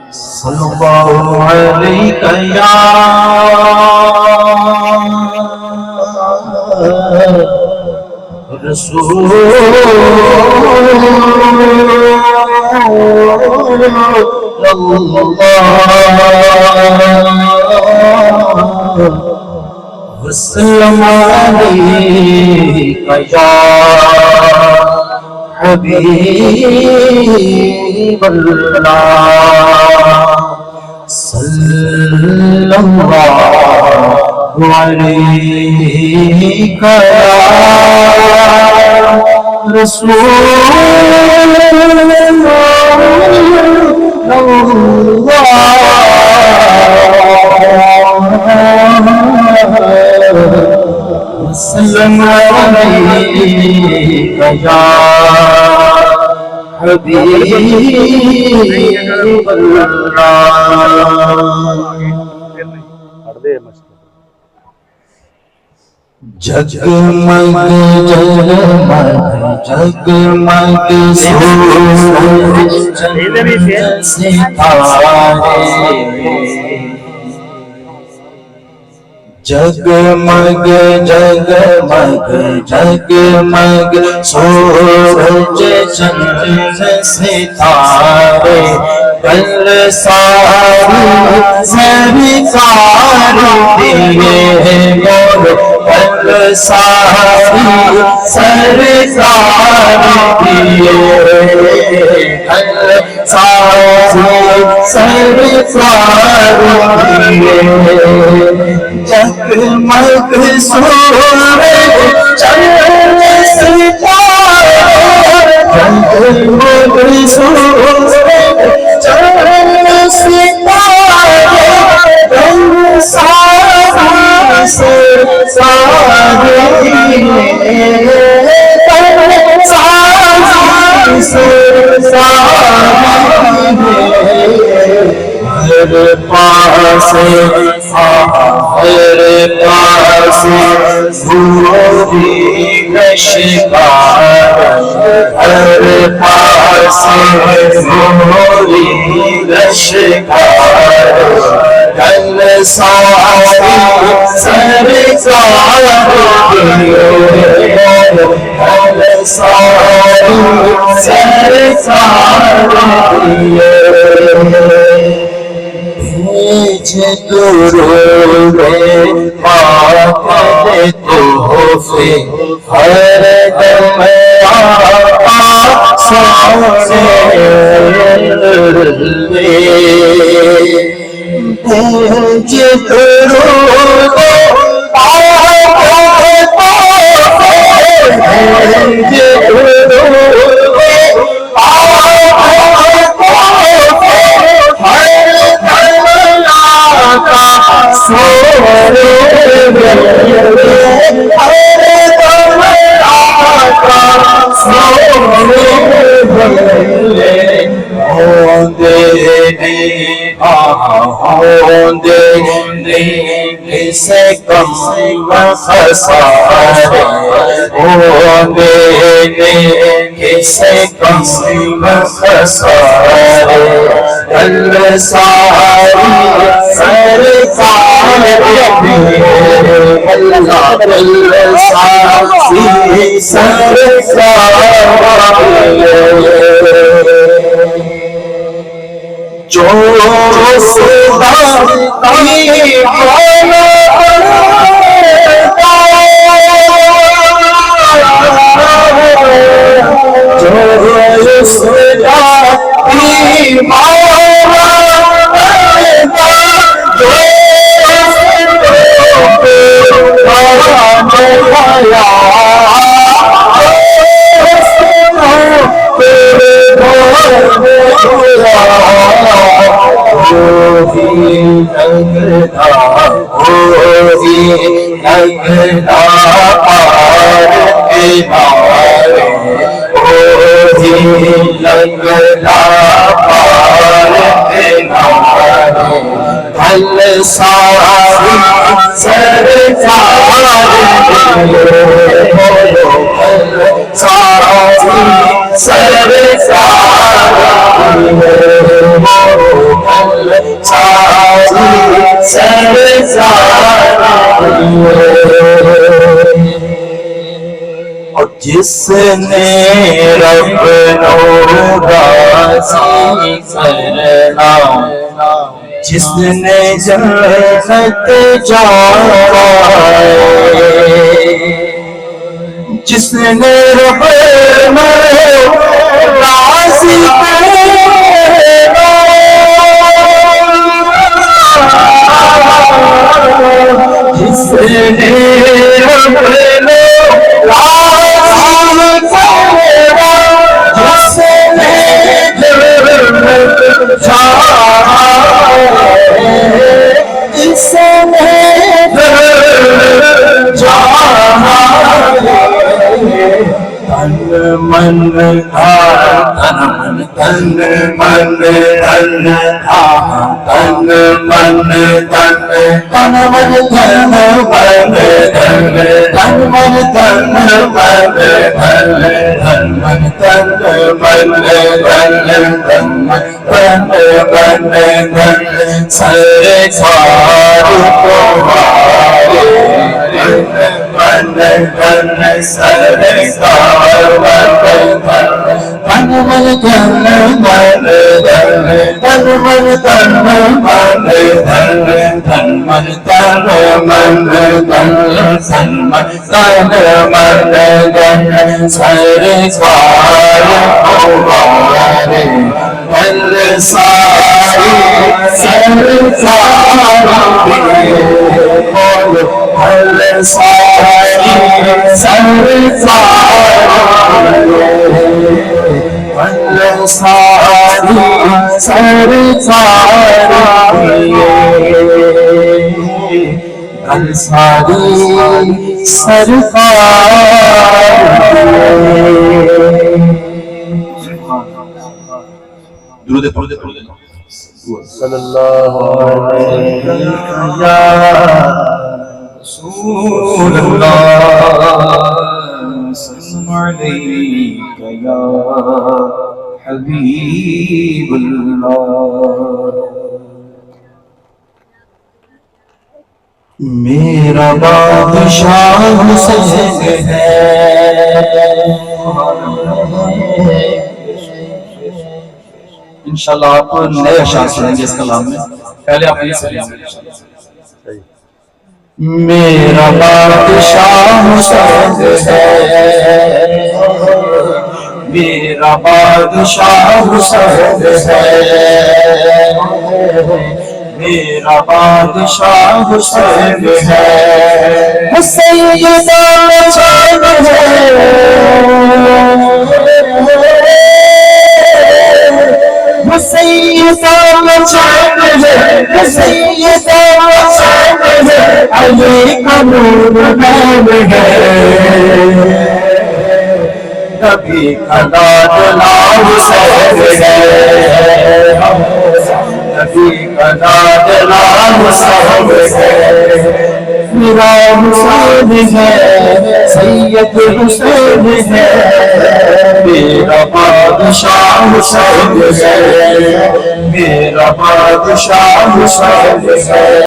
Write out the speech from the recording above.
صلی اللہ علیہ یا رسول اللہ وسلم علیکہ یا حبیب اللہ صلی اللہ علیکہ یا رسول وسلم علیکہ یا حبیب اللہ جگمگ جگمگ جگمگ سورج چند ستارے جگمگ جگمگ جگمگ سورج چند ستارے کل ساری سرکار دیے مور کل ساری سرکار دیے کل ساری سرکار دیے جگمگ سورج چند ستارے جگمگ سورج چند ستارے رنگ سارے سارے ہر پاس ہر پاس گوری نشکار ہر پاس گوری نشکار کل ساری سرکار کل ساری سرکار بھیج درود پاک تحفے ہر دم آقا سونے بھیج درود پاک تحفے بھیج درود سے کم خسارے سے کم خسارے کل ساری سرکار اللہ کل ساری سرکار جو صدا کی جو صدا کی ساری سرکار ساری سرزاری اور جس نے رب نو راضی کرنا جس نے جنت جانا جس نے رب نو راضی کرنا جس نے رب نو راضی کرنا جس نے جنت جانا جس نے جانا تن من تن من تن من تن تن من تن من تن من تن سرکار تمہارے صلی اللہ علیہ یا رسول اللہ سلام علیک یا حبیب اللہ میرا بادشاہ حسین ہے انشاءاللہ آپ نئے اشعار سنیں گے اس کلام میں پہلے آپ یہ سنیں میرا بادشاہ حسین ہے میرا بادشاہ حسین ہے میرا بادشاہ حسین ہے سیدنا حسین ہے سیدنا حسین ہے سیدنا حسین ہے علی کا نور نام ہے نبی کا لاڈلا حسین ہے نبی کا لاڈلا حسین ہے میرا حسین ہے سید حسین ہے میرا بادشاہ حسین ہے میرا بادشاہ حسین ہے